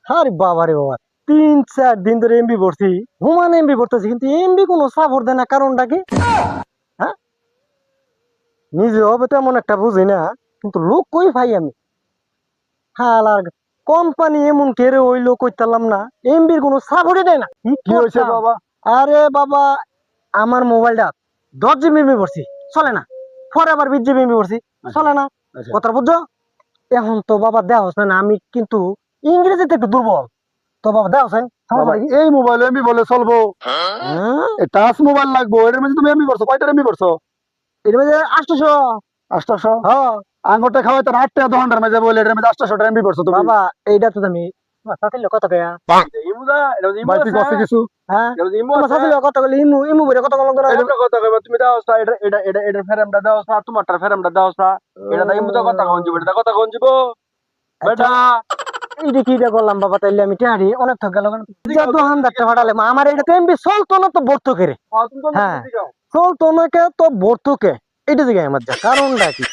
আরে বাবা রে বাবা, 3-4 দিন ধরে এমবি ভরছি, হুমান এমবি ভরতেছি, কিন্তু এমবি কোনো সাপোর্ট দেয় না। কারণটা কি? হ্যাঁ, নিজে হবে তেমন একটা বুঝি না, কিন্তু লোক কই ভাই আমি। হালার কোম্পানি এমন কেড়ে ওই লোক কইতালাম না, এমবির কোনো সাপোর্টই দেয় না। কি হয়েছে বাবা? আরে বাবা, আমার মোবাইলটা 10 জিবি এমবি ভরছি, চলে না। পরে আবার 20 জিবি এমবি ভরছি, চলে না। আচ্ছা। কথা বুঝছো? এখন তো বাবা দেওয়া হচ্ছে না, আমি কিন্তু ইংরেজিতে একটু দুর্বল। তো বাবা দেওয়া হচ্ছে বাবা এই মোবাইল এমবি বলে চলবো? টাচ মোবাইল লাগবো, এটার মধ্যে তুমি এমবি করছো কয়টার এমবি করছো? এর মধ্যে 800। 800? হ্যাঁ আঙ্গুরটা খাওয়াই তো 8 টাকা 2 ঘন্টার মধ্যে বলে এটার মধ্যে 800 এমবি করছো তুমি? বাবা, এইটা তো তুমি কত কয়া। ইমুদা এটা ইমু ভাই তুই আছে কষ্ট কিছু? হ্যাঁ, এটা ইমু তোমার আছে শাশুড়ি কত বলে ইমু ইমু বলে কত বলে এটা কথা কইবা তুমি দাও না এটা এটা এটা এটা ফেরামটা দাও না তোমারটার ফেরামটা দাও না এটা দা ইমুদা কথা কোন দিব এটা কথা কোন দিব বেটা এইটা কি এটা করলাম বাবা? তাইলে আমি টেহারি অনেক থক গেল। তো হান্দারটা ফাটালে আমার এটা তো এমবি চলতো না তো বর্তকে রে। তুমি তো হ্যাঁ, দিগাও চলতো না কে তো বর্তকে, এটা দিকে আমার যা কারণটা কি?